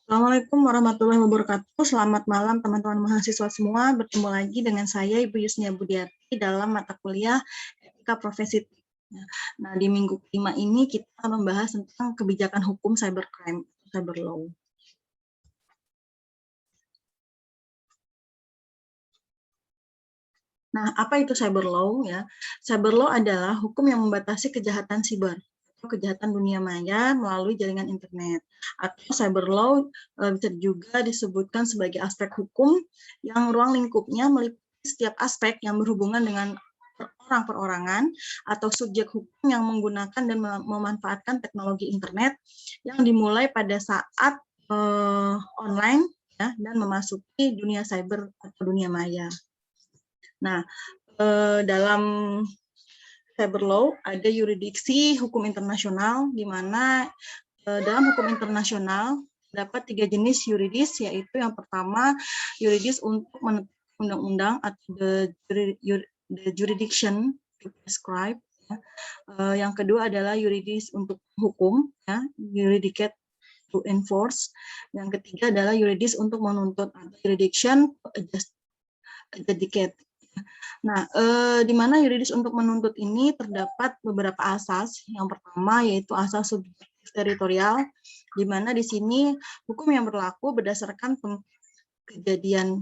Assalamualaikum warahmatullahi wabarakatuh. Selamat malam teman-teman mahasiswa semua. Bertemu lagi dengan saya Ibu Yusnia Budiarti dalam mata kuliah Etika Profesi. Nah, di minggu kelima ini kita akan membahas tentang kebijakan hukum cybercrime, cyber law. Nah, apa itu cyber law ya? Cyber law adalah hukum yang membatasi kejahatan siber atau kejahatan dunia maya melalui jaringan internet. Atau cyber law bisa juga disebutkan sebagai aspek hukum yang ruang lingkupnya meliputi setiap aspek yang berhubungan dengan orang-perorangan atau subjek hukum yang menggunakan dan memanfaatkan teknologi internet yang dimulai pada saat online ya, dan memasuki dunia cyber atau dunia maya. Nah, dalam cyber law ada yurisdiksi hukum internasional, di mana dalam hukum internasional dapat 3 jenis yuridis, yaitu yang pertama yuridis untuk menetapkan undang-undang atau the jurisdiction to prescribe. Ya. Yang kedua adalah yuridis untuk hukum, ya, jurisdicate to enforce. Yang ketiga adalah yuridis untuk menuntut atau jurisdiction adjudicate. Nah, di mana yuridis untuk menuntut ini terdapat beberapa asas. Yang pertama yaitu asas subjektif teritorial, di mana di sini hukum yang berlaku berdasarkan kejadian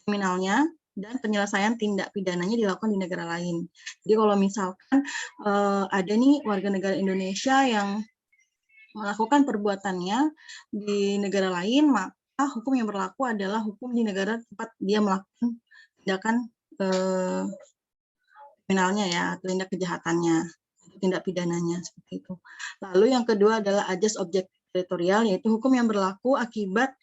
kriminalnya dan penyelesaian tindak pidananya dilakukan di negara lain. Jadi kalau misalkan ada nih warga negara Indonesia yang melakukan perbuatannya di negara lain, maka hukum yang berlaku adalah hukum di negara tempat dia melakukan tindakan kriminalnya ya, tindak kejahatannya, tindak pidananya seperti itu. Lalu yang kedua adalah ajas objektif teritorial, yaitu hukum yang berlaku akibat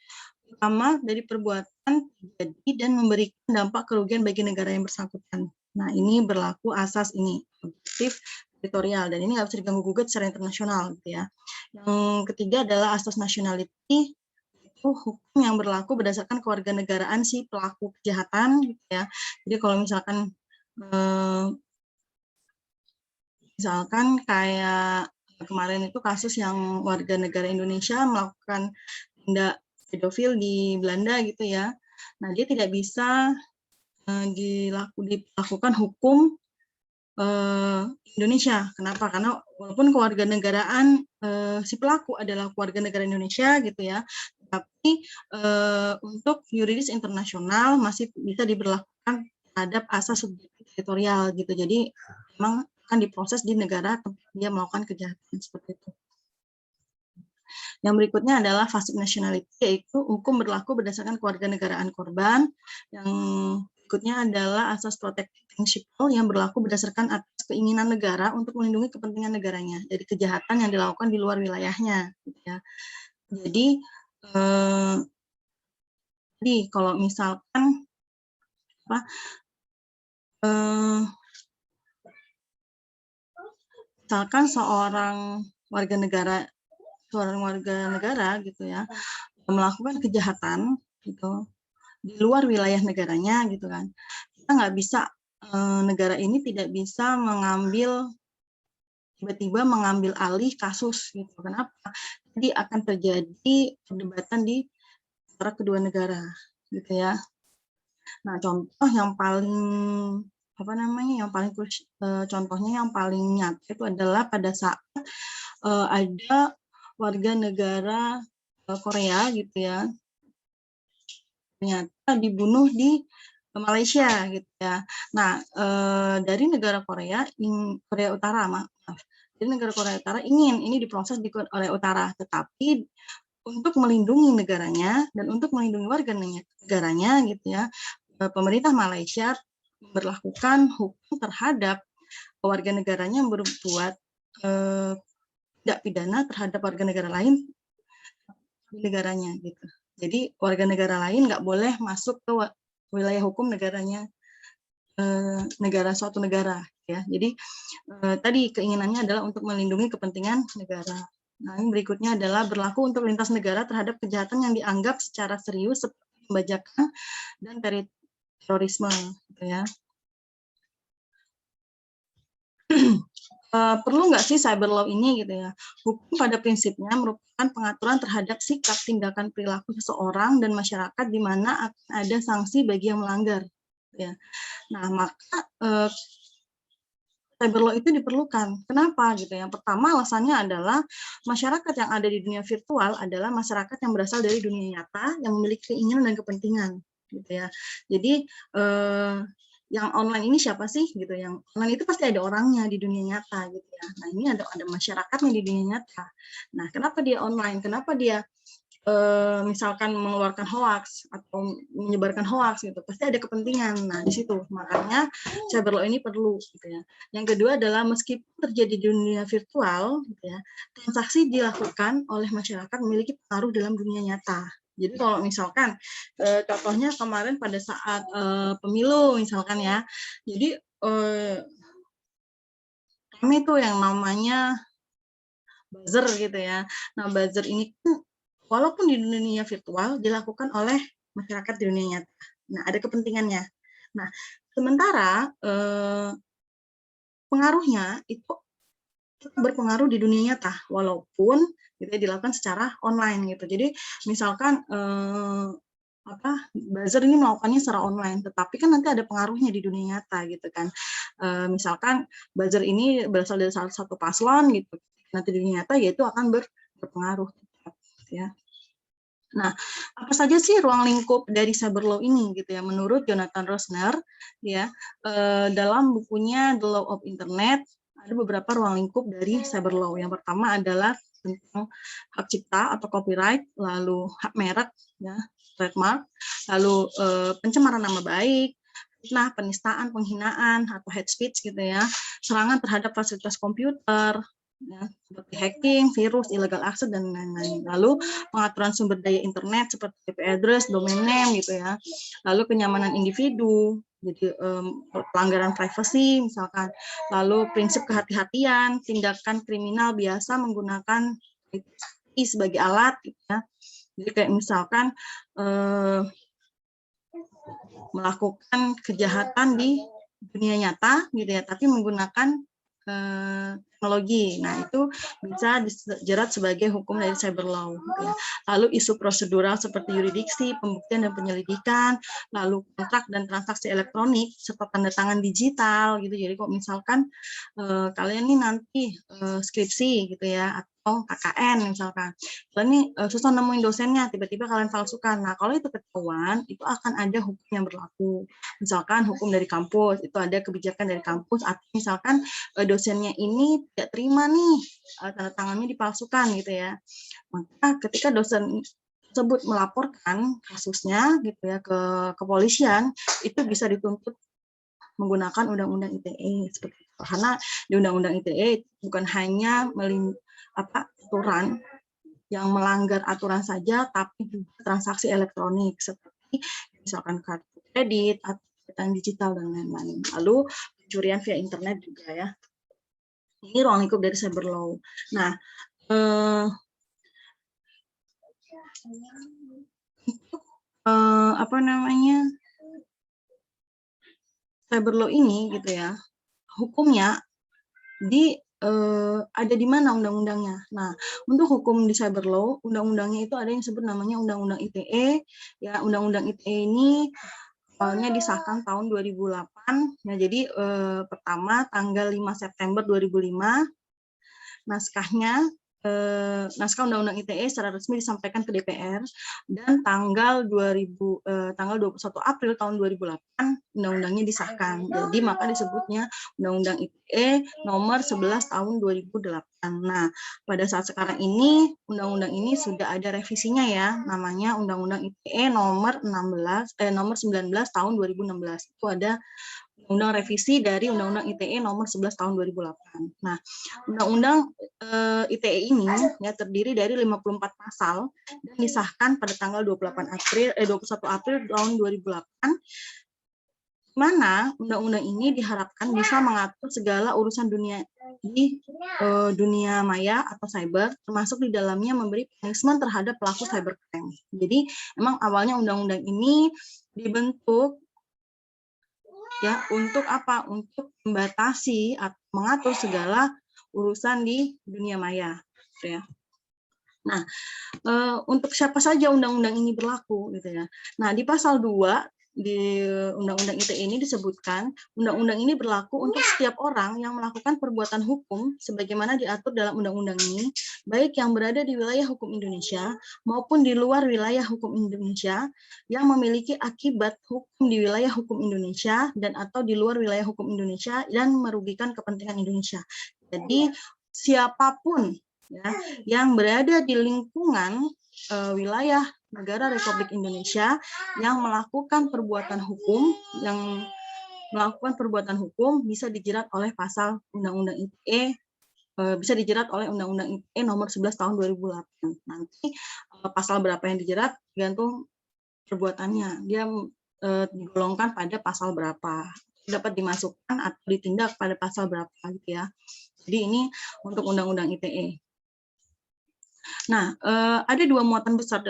utama dari perbuatan terjadi dan memberikan dampak kerugian bagi negara yang bersangkutan. Nah, ini berlaku asas ini, objektif teritorial, dan ini nggak bisa diganggu-gugat secara internasional gitu ya. Yang ketiga adalah asas nationality, itu hukum yang berlaku berdasarkan kewarganegaraan si pelaku kejahatan gitu ya. Jadi kalau misalkan kayak kemarin itu kasus yang warga negara Indonesia melakukan tindak pedofil di Belanda gitu ya. Nah, dia tidak bisa dilakukan hukum Indonesia. Kenapa? Karena walaupun kewarganegaraan si pelaku adalah keluarga negara Indonesia gitu ya, tapi untuk yuridis internasional masih bisa diberlakukan terhadap asas subjektif teritorial gitu. Jadi memang akan diproses di negara tempat dia melakukan kejahatan seperti itu. Yang berikutnya adalah fasik nationality, yaitu hukum berlaku berdasarkan kewarganegaraan korban. Yang berikutnya adalah asas protective principle yang berlaku berdasarkan atas keinginan negara untuk melindungi kepentingan negaranya dari kejahatan yang dilakukan di luar wilayahnya. Gitu ya. Jadi kalau misalkan misalkan seorang warga negara gitu ya melakukan kejahatan gitu di luar wilayah negaranya gitu kan, kita nggak bisa, negara ini tidak bisa tiba-tiba mengambil alih kasus gitu. Kenapa? Jadi akan terjadi perdebatan di antara kedua negara gitu ya. Nah, contoh yang paling contohnya yang paling nyata itu adalah pada saat ada warga negara Korea gitu ya, ternyata dibunuh di Malaysia gitu ya. Nah, dari negara Korea Utara, dari negara Korea Utara ingin ini diproses di Korea Utara, tetapi untuk melindungi negaranya dan untuk melindungi warga negaranya gitu ya, pemerintah Malaysia memberlakukan hukum terhadap warga negaranya yang berbuat tindak pidana terhadap warga negara lain di negaranya gitu. Jadi warga negara lain nggak boleh masuk ke wilayah hukum negaranya, negara suatu negara ya. Jadi tadi keinginannya adalah untuk melindungi kepentingan negara. Nah, yang berikutnya adalah berlaku untuk lintas negara terhadap kejahatan yang dianggap secara serius seperti pembajakan dan terorisme gitu ya. perlu nggak sih cyber law ini gitu ya? Hukum pada prinsipnya merupakan pengaturan terhadap sikap, tindakan, perilaku seseorang dan masyarakat di mana akan ada sanksi bagi yang melanggar. Ya. Nah, maka cyber law itu diperlukan. Kenapa gitu? Yang pertama alasannya adalah masyarakat yang ada di dunia virtual adalah masyarakat yang berasal dari dunia nyata yang memiliki keinginan dan kepentingan gitu ya. Jadi yang online ini siapa sih gitu? Yang online itu pasti ada orangnya di dunia nyata gitu ya. Nah, ini ada masyarakatnya di dunia nyata. Nah, kenapa dia online? Kenapa dia misalkan mengeluarkan hoax atau menyebarkan hoax gitu, pasti ada kepentingan. Nah, di situ makanya cyber law ini perlu gitu ya. Yang kedua adalah meskipun terjadi di dunia virtual gitu ya, transaksi dilakukan oleh masyarakat memiliki pengaruh dalam dunia nyata. Jadi kalau misalkan contohnya kemarin pada saat pemilu misalkan ya, jadi kami tuh yang namanya buzzer gitu ya. Nah, buzzer ini kan walaupun di dunia virtual dilakukan oleh masyarakat di dunia nyata. Nah, ada kepentingannya. Nah, sementara pengaruhnya itu berpengaruh di dunia nyata, walaupun gitu ya, dilakukan secara online gitu. Jadi misalkan buzzer ini melakukannya secara online, tetapi kan nanti ada pengaruhnya di dunia nyata gitu kan. Misalkan buzzer ini berasal dari salah satu paslon gitu, nanti di dunia nyata yaitu akan berpengaruh gitu ya. Nah, apa saja sih ruang lingkup dari cyber law ini gitu ya? Menurut Jonathan Rosner ya, dalam bukunya The Law of Internet ada beberapa ruang lingkup dari cyber law. Yang pertama adalah tentang hak cipta atau copyright, lalu hak merek ya, trademark, lalu pencemaran nama baik, fitnah, penistaan, penghinaan atau hate speech gitu ya, serangan terhadap fasilitas komputer, ya, seperti hacking, virus, illegal access, dan lain-lain. Lalu pengaturan sumber daya internet seperti IP address, domain name gitu ya. Lalu kenyamanan individu, jadi pelanggaran privasi misalkan. Lalu prinsip kehati-hatian, tindakan kriminal biasa menggunakan IT sebagai alat gitu ya. Jadi kayak misalkan melakukan kejahatan di dunia nyata gitu ya, tapi menggunakan teknologi. Nah, itu bisa dijerat sebagai hukum dari cyber law. Gitu ya. Lalu isu prosedural seperti yurisdiksi, pembuktian dan penyelidikan, lalu kontrak dan transaksi elektronik serta tanda tangan digital gitu. Jadi kok misalkan kalian nih nanti skripsi gitu ya atau KKN misalkan, kalian nih susah nemuin dosennya, tiba-tiba kalian falsukan. Nah, kalau itu ketahuan, itu akan ada hukum yang berlaku. Misalkan hukum dari kampus, itu ada kebijakan dari kampus, atau misalkan dosennya ini tidak terima nih tanda tangannya dipalsukan gitu ya. Maka ketika dosen tersebut melaporkan kasusnya gitu ya ke kepolisian, itu bisa dituntut menggunakan undang-undang ITE seperti itu. Karena di undang-undang ITE bukan hanya aturan yang melanggar aturan saja, tapi juga transaksi elektronik seperti misalkan kartu kredit atau digital dan lain-lain. Lalu pencurian via internet juga ya. Ini ruang lingkup dari cyber law. Nah, cyber law ini gitu ya, hukumnya ada di mana undang-undangnya. Nah, untuk hukum di cyber law, undang-undangnya itu ada yang disebut namanya Undang-Undang ITE. Ya, Undang-Undang ITE ini awalnya disahkan tahun 2008. Ya, jadi pertama tanggal 5 September 2005, naskah Undang-Undang ITE secara resmi disampaikan ke DPR, dan tanggal 21 April tahun 2008 undang-undangnya disahkan. Jadi maka disebutnya Undang-Undang ITE nomor 11 tahun 2008. Nah, pada saat sekarang ini undang-undang ini sudah ada revisinya ya, namanya Undang-Undang ITE nomor 19 tahun 2016. Itu ada undang revisi dari Undang-Undang ITE nomor 11 tahun 2008. Nah, Undang-Undang ITE ini ya terdiri dari 54 pasal dan disahkan pada tanggal 21 April tahun 2008, mana undang-undang ini diharapkan bisa mengatur segala urusan dunia di dunia maya atau cyber, termasuk di dalamnya memberi punishment terhadap pelaku cybercrime. Jadi, memang awalnya undang-undang ini dibentuk ya untuk apa? Untuk membatasi atau mengatur segala urusan di dunia maya, gitu ya. Nah, untuk siapa saja undang-undang ini berlaku gitu ya. Nah, di pasal 2 di Undang-Undang ITE ini disebutkan, undang-undang ini berlaku untuk setiap orang yang melakukan perbuatan hukum sebagaimana diatur dalam undang-undang ini, baik yang berada di wilayah hukum Indonesia maupun di luar wilayah hukum Indonesia yang memiliki akibat hukum di wilayah hukum Indonesia dan atau di luar wilayah hukum Indonesia dan merugikan kepentingan Indonesia. Jadi siapapun ya, yang berada di lingkungan wilayah negara Republik Indonesia yang melakukan perbuatan hukum bisa dijerat oleh pasal Undang-Undang ITE, bisa dijerat oleh Undang-Undang ITE nomor 11 tahun 2008. Nanti pasal berapa yang dijerat tergantung perbuatannya. Dia digolongkan pada pasal berapa, dapat dimasukkan atau ditindak pada pasal berapa gitu ya. Jadi ini untuk Undang-Undang ITE. Nah, ada 2 muatan besar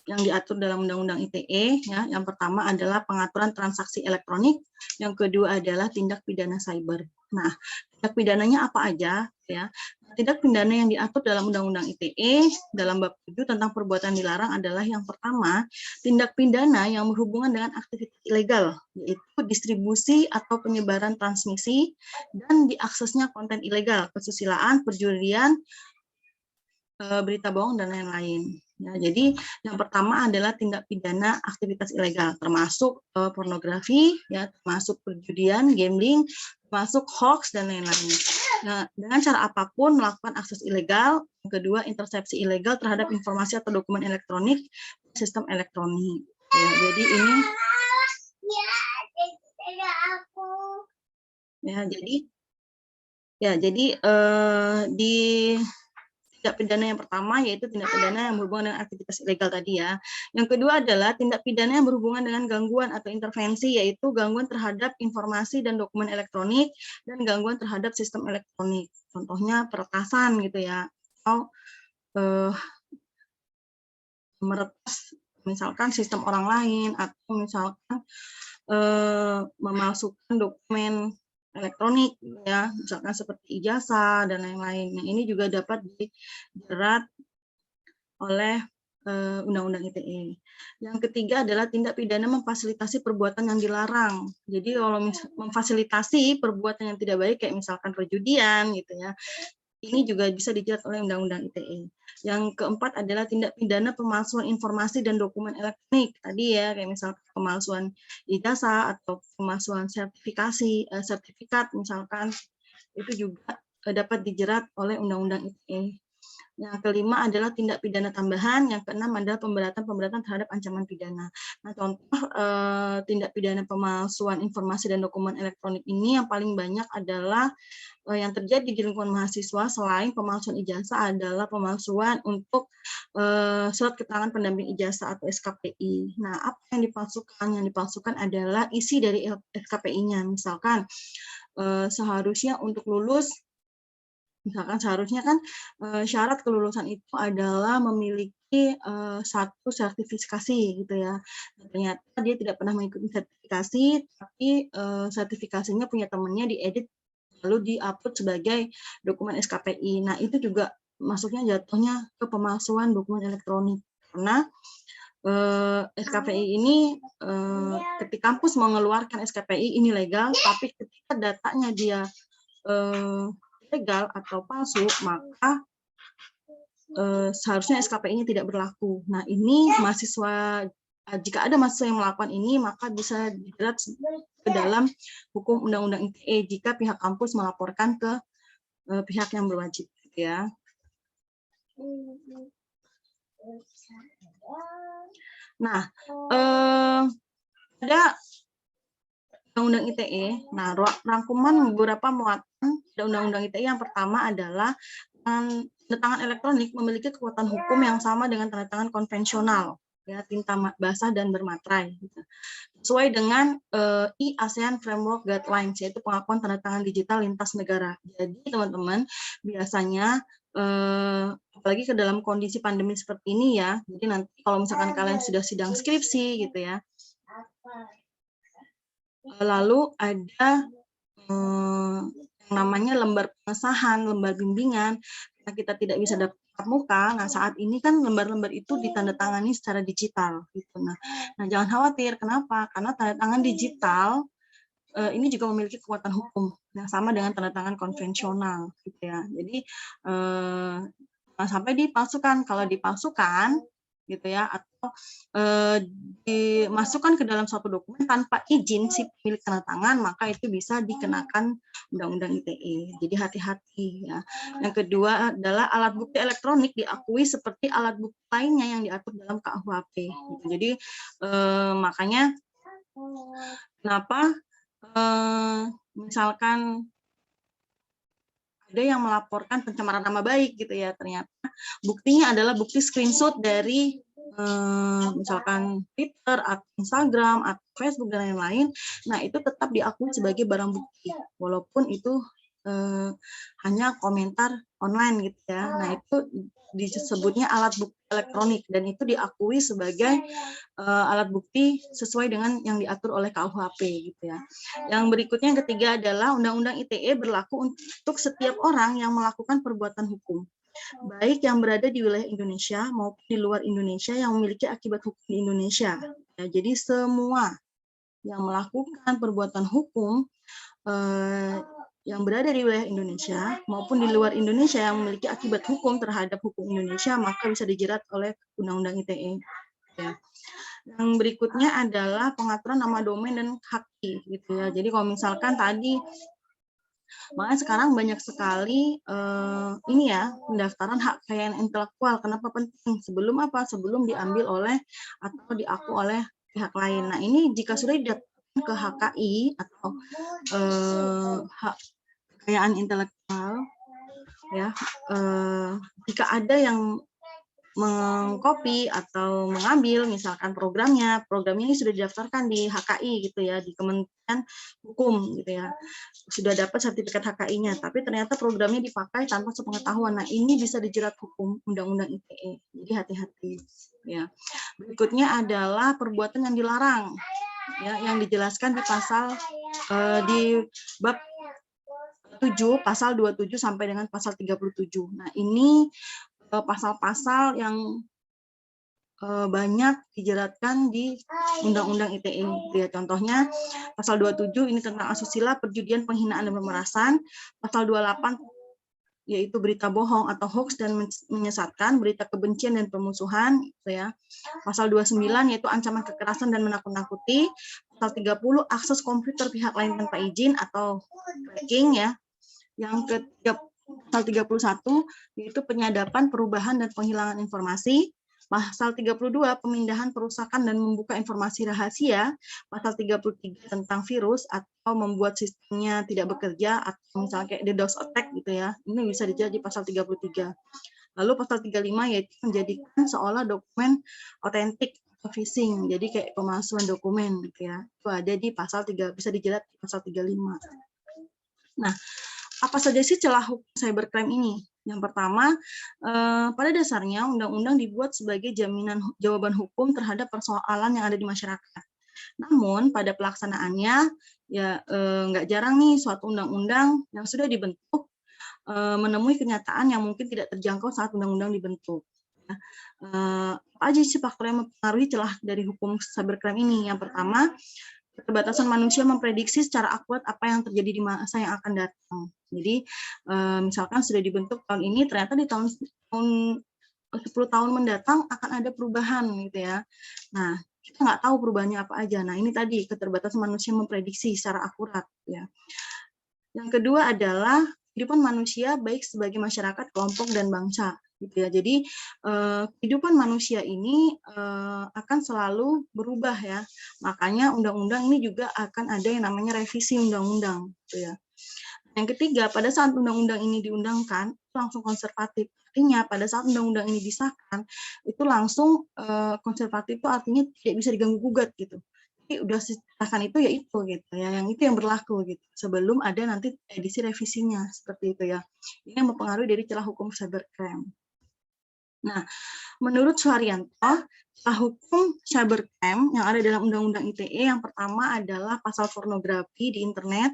yang diatur dalam Undang-Undang ITE. Ya. Yang pertama adalah pengaturan transaksi elektronik, yang kedua adalah tindak pidana cyber. Nah, tindak pidananya apa aja? Ya. Tindak pidana yang diatur dalam Undang-Undang ITE dalam bab 7 tentang perbuatan dilarang adalah yang pertama, tindak pidana yang berhubungan dengan aktivitas ilegal, yaitu distribusi atau penyebaran transmisi dan diaksesnya konten ilegal, kesusilaan, perjudian, berita bohong dan lain-lain. Ya, jadi yang pertama adalah tindak pidana aktivitas ilegal, termasuk pornografi, ya, termasuk perjudian, gambling, termasuk hoax dan lain-lain. Nah, dengan cara apapun melakukan akses ilegal. Yang kedua, intersepsi ilegal terhadap informasi atau dokumen elektronik, sistem elektronik. Ya, jadi ini. Jadi di tindak pidana yang pertama yaitu tindak pidana yang berhubungan dengan aktivitas ilegal tadi ya. Yang kedua adalah tindak pidana yang berhubungan dengan gangguan atau intervensi, yaitu gangguan terhadap informasi dan dokumen elektronik dan gangguan terhadap sistem elektronik. Contohnya peretasan gitu ya, atau meretas misalkan sistem orang lain, atau misalkan memalsukan dokumen elektronik ya, misalkan seperti ijazah dan lain-lain. Nah, ini juga dapat dijerat oleh Undang-Undang ITE. Yang ketiga adalah tindak pidana memfasilitasi perbuatan yang dilarang. Jadi kalau memfasilitasi perbuatan yang tidak baik kayak misalkan perjudian gitu ya, ini juga bisa dijerat oleh Undang-Undang ITE. Yang keempat adalah tindak pidana pemalsuan informasi dan dokumen elektronik. Tadi ya, kayak misalkan pemalsuan ijazah atau pemalsuan sertifikat misalkan, itu juga dapat dijerat oleh Undang-Undang ITE. Yang kelima adalah tindak pidana tambahan, yang keenam adalah pemberatan terhadap ancaman pidana. Nah, contoh tindak pidana pemalsuan informasi dan dokumen elektronik ini yang paling banyak adalah yang terjadi di lingkungan mahasiswa selain pemalsuan ijazah adalah pemalsuan untuk surat keterangan pendamping ijazah atau SKPI. Nah, apa yang dipalsukan? Yang dipalsukan adalah isi dari SKPI-nya. Misalkan seharusnya untuk lulus, misalkan seharusnya kan syarat kelulusan itu adalah memiliki satu sertifikasi gitu ya. Ternyata dia tidak pernah mengikuti sertifikasi, tapi sertifikasinya punya temannya diedit lalu di-upload sebagai dokumen SKPI. Nah, itu juga masuknya jatuhnya ke pemalsuan dokumen elektronik. Karena SKPI ini ketika kampus mengeluarkan SKPI ini legal, tapi ketika datanya dia legal atau palsu, maka seharusnya SKPI-nya tidak berlaku. Nah, ini mahasiswa, jika ada mahasiswa yang melakukan ini, maka bisa dijerat ke dalam hukum Undang-Undang ITE jika pihak kampus melaporkan ke pihak yang berwajib, gitu ya. Nah, ada Undang-Undang ITE. Nah, rangkuman beberapa muatan Undang-Undang ITE yang pertama adalah tanda tangan elektronik memiliki kekuatan hukum yang sama dengan tanda tangan konvensional, ya, tinta basah dan bermaterai, gitu. Sesuai dengan ASEAN Framework Guidelines, yaitu pengakuan tanda tangan digital lintas negara. Jadi teman-teman, biasanya apalagi ke dalam kondisi pandemi seperti ini ya, jadi nanti kalau misalkan kalian sudah sidang skripsi gitu ya, lalu ada yang namanya lembar pengesahan, lembar bimbingan, karena kita tidak bisa tatap muka. Nah, saat ini kan lembar-lembar itu ditandatangani secara digital gitu. Nah, jangan khawatir. Kenapa? Karena tanda tangan digital ini juga memiliki kekuatan hukum yang sama dengan tanda tangan konvensional gitu ya. Jadi sampai dipalsukan. Kalau dipalsukan gitu ya, atau dimasukkan ke dalam suatu dokumen tanpa izin si pemilik tanda tangan, maka itu bisa dikenakan Undang-Undang ITE. Jadi hati-hati ya. Yang kedua adalah alat bukti elektronik diakui seperti alat bukti lainnya yang diatur dalam KUHP. Gitu. Jadi makanya kenapa misalkan ada yang melaporkan pencemaran nama baik gitu ya, ternyata buktinya adalah bukti screenshot dari misalkan Twitter atau Instagram atau Facebook dan lain-lain. Nah, itu tetap diakui sebagai barang bukti walaupun itu hanya komentar online gitu ya. Nah, itu disebutnya alat bukti elektronik dan itu diakui sebagai alat bukti sesuai dengan yang diatur oleh KUHP gitu ya. Yang berikutnya yang ketiga adalah Undang-Undang ITE berlaku untuk setiap orang yang melakukan perbuatan hukum, baik yang berada di wilayah Indonesia maupun di luar Indonesia yang memiliki akibat hukum di Indonesia. Ya, jadi semua yang melakukan perbuatan hukum yang berada di wilayah Indonesia maupun di luar Indonesia yang memiliki akibat hukum terhadap hukum Indonesia maka bisa dijerat oleh Undang-Undang ITE. Ya. Yang berikutnya adalah pengaturan nama domain dan hak gitu ya. Jadi kalau misalkan tadi, makanya sekarang banyak sekali ini ya pendaftaran hak kekayaan intelektual. Kenapa penting? Sebelum apa? Sebelum diambil oleh atau diaku oleh pihak lain. Nah ini jika sudah didaftarkan ke HKI atau hak kekayaan intelektual, ya jika ada yang mengcopy atau mengambil misalkan programnya ini sudah didaftarkan di HKI gitu ya, di Kementerian Hukum gitu ya, sudah dapat sertifikat HKI-nya, tapi ternyata programnya dipakai tanpa sepengetahuan. Nah ini bisa dijerat hukum Undang-Undang ITE, jadi hati-hati ya. Berikutnya adalah perbuatan yang dilarang ya, yang dijelaskan di pasal di bab 7, pasal 27 sampai dengan pasal 37. Nah, ini pasal-pasal yang banyak dijeratkan di Undang-Undang ITE. Ya, contohnya pasal 27 ini tentang asusila, perjudian, penghinaan dan pemerasan. Pasal 28 yaitu berita bohong atau hoax dan menyesatkan, berita kebencian dan permusuhan, gitu ya. Pasal 29 yaitu ancaman kekerasan dan menakut-nakuti. Pasal 30 akses komputer pihak lain tanpa izin atau hacking ya. Yang ketiga, pasal 31 yaitu penyadapan, perubahan dan penghilangan informasi. Pasal 32 pemindahan, perusakan dan membuka informasi rahasia. Pasal 33 tentang virus atau membuat sistemnya tidak bekerja atau misalnya kayak DDoS attack gitu ya. Ini bisa dijerat di pasal 33. Lalu pasal 35 yaitu menjadikan seolah dokumen otentik atau phishing. Jadi kayak pemalsuan dokumen gitu ya. Itu ada di pasal 3, bisa dijerat di pasal 35. Nah, apa saja sih celah hukum cybercrime ini? Yang pertama, pada dasarnya undang-undang dibuat sebagai jaminan jawaban hukum terhadap persoalan yang ada di masyarakat. Namun pada pelaksanaannya ya nggak jarang nih suatu undang-undang yang sudah dibentuk menemui kenyataan yang mungkin tidak terjangkau saat undang-undang dibentuk. Apa aja sih faktor yang mempengaruhi celah dari hukum cybercrime ini? Yang pertama, keterbatasan manusia memprediksi secara akurat apa yang terjadi di masa yang akan datang. Jadi misalkan sudah dibentuk tahun ini, ternyata di tahun 10 tahun mendatang akan ada perubahan gitu ya. Nah, kita nggak tahu perubahannya apa aja. Nah, ini tadi keterbatasan manusia memprediksi secara akurat ya. Yang kedua adalah kehidupan manusia baik sebagai masyarakat, kelompok dan bangsa gitu ya. Jadi kehidupan manusia ini akan selalu berubah ya. Makanya undang-undang ini juga akan ada yang namanya revisi undang-undang gitu ya. Yang ketiga, pada saat undang-undang ini diundangkan langsung konservatif. Artinya pada saat undang-undang ini disahkan itu langsung konservatif, itu artinya tidak bisa diganggu gugat gitu. Jadi udah disahkan itu ya itu gitu ya, yang itu yang berlaku gitu. Sebelum ada nanti edisi revisinya seperti itu ya. Ini yang mempengaruhi dari celah hukum cybercrime. Nah, menurut Suharyanto, hukum cybercrime yang ada dalam Undang-Undang ITE yang pertama adalah pasal pornografi di internet,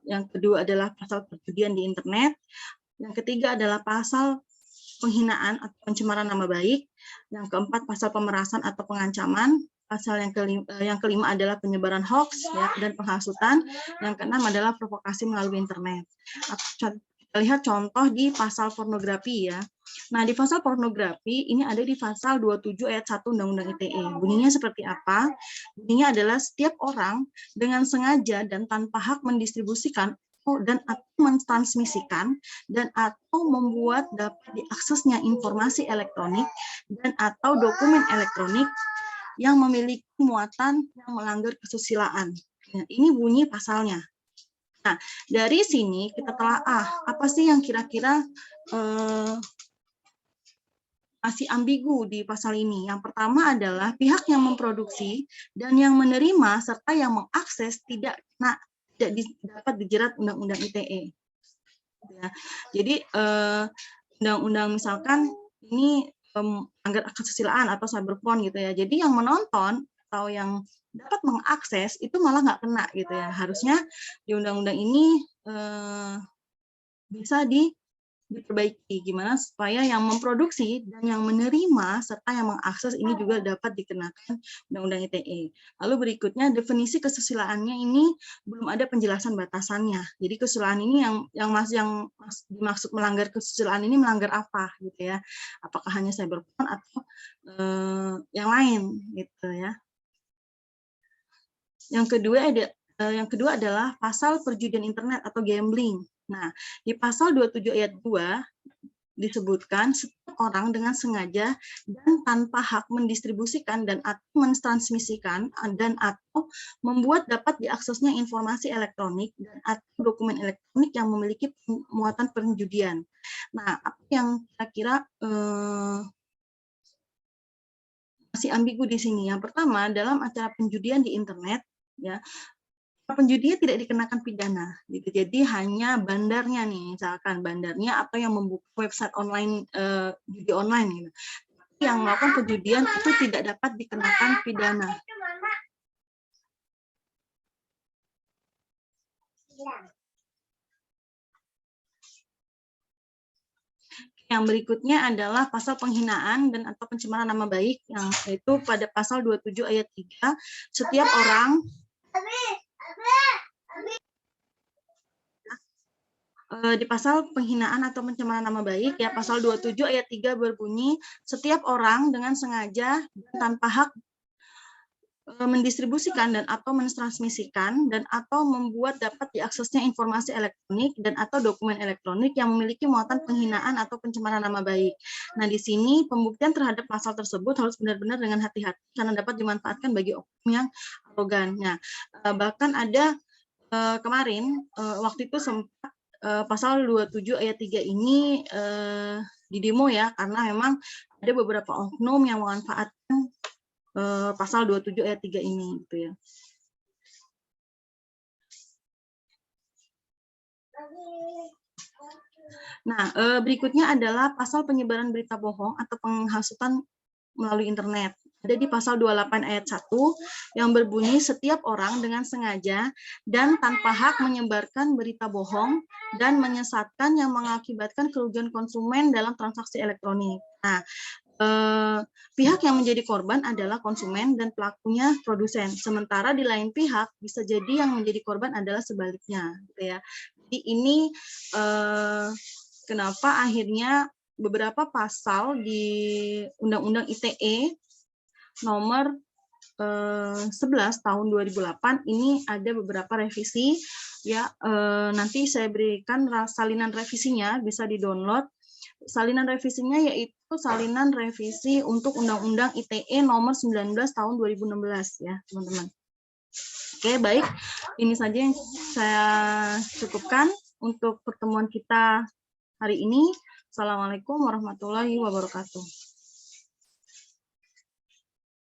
yang kedua adalah pasal perjudian di internet, yang ketiga adalah pasal penghinaan atau pencemaran nama baik, yang keempat pasal pemerasan atau pengancaman, pasal yang kelima adalah penyebaran hoax ya, dan penghasutan, yang keenam adalah provokasi melalui internet. Kita lihat contoh di pasal pornografi ya. Nah, di pasal pornografi ini ada di pasal 27 ayat 1 Undang-Undang ITE. Bunyinya seperti apa? Bunyinya adalah setiap orang dengan sengaja dan tanpa hak mendistribusikan dan atau mentransmisikan dan atau membuat dapat diaksesnya informasi elektronik dan atau dokumen elektronik yang memiliki muatan yang melanggar kesusilaan. Nah, ini bunyi pasalnya. Nah, dari sini kita telaah apa sih yang kira-kira masih ambigu di pasal ini. Yang pertama adalah pihak yang memproduksi dan yang menerima serta yang mengakses tidak dapat dijerat Undang-Undang ITE. Ya. Jadi undang-undang misalkan ini anggaran kesusilaan atau cyberporn gitu ya. Jadi yang menonton atau yang dapat mengakses itu malah nggak kena gitu ya. Harusnya di undang-undang ini bisa diperbaiki gimana supaya yang memproduksi dan yang menerima serta yang mengakses ini juga dapat dikenakan Undang-Undang ITE. Lalu berikutnya definisi kesusilaannya ini belum ada penjelasan batasannya. Jadi kesusilaan ini yang dimaksud melanggar kesusilaan ini melanggar apa gitu ya? Apakah hanya cyberporn atau yang lain gitu ya? Yang kedua adalah pasal perjudian internet atau gambling. Nah, di pasal 27 ayat 2 disebutkan setiap orang dengan sengaja dan tanpa hak mendistribusikan dan atau mentransmisikan dan atau membuat dapat diaksesnya informasi elektronik dan atau dokumen elektronik yang memiliki muatan perjudian. Nah, apa yang kira-kira masih ambigu di sini? Yang pertama, dalam acara penjudian di internet, ya, penjudinya tidak dikenakan pidana, gitu. Jadi hanya bandarnya nih, misalkan bandarnya atau yang membuka website online judi online, gitu. Yang melakukan penjudian itu tidak dapat dikenakan pidana. Yang berikutnya adalah pasal penghinaan dan atau pencemaran nama baik, yang itu pada pasal 27 ayat 3, setiap orang di pasal penghinaan atau pencemaran nama baik ya, pasal 27 ayat 3 berbunyi setiap orang dengan sengaja dan tanpa hak mendistribusikan dan atau mentransmisikan dan atau membuat dapat diaksesnya informasi elektronik dan atau dokumen elektronik yang memiliki muatan penghinaan atau pencemaran nama baik. Nah, di sini pembuktian terhadap pasal tersebut harus benar-benar dengan hati-hati karena dapat dimanfaatkan bagi oknum yang arogan. Nah, bahkan ada kemarin waktu itu sempat pasal 27 ayat 3 ini di demo ya, karena memang ada beberapa oknum yang memanfaatkan pasal 27 ayat 3 ini gitu ya. Nah, berikutnya adalah pasal penyebaran berita bohong atau penghasutan melalui internet. Ada di pasal 28 ayat 1 yang berbunyi setiap orang dengan sengaja dan tanpa hak menyebarkan berita bohong dan menyesatkan yang mengakibatkan kerugian konsumen dalam transaksi elektronik. Nah, pihak yang menjadi korban adalah konsumen dan pelakunya produsen. Sementara di lain pihak bisa jadi yang menjadi korban adalah sebaliknya, gitu ya. Jadi ini kenapa akhirnya beberapa pasal di Undang-Undang ITE nomor 11 tahun 2008 ini ada beberapa revisi ya. Nanti saya berikan salinan revisinya, bisa di-download. Salinan revisinya yaitu salinan revisi untuk Undang-Undang ITE nomor 19 tahun 2016 ya, teman-teman. Oke, baik. Ini saja yang saya cukupkan untuk pertemuan kita hari ini. Assalamualaikum warahmatullahi wabarakatuh.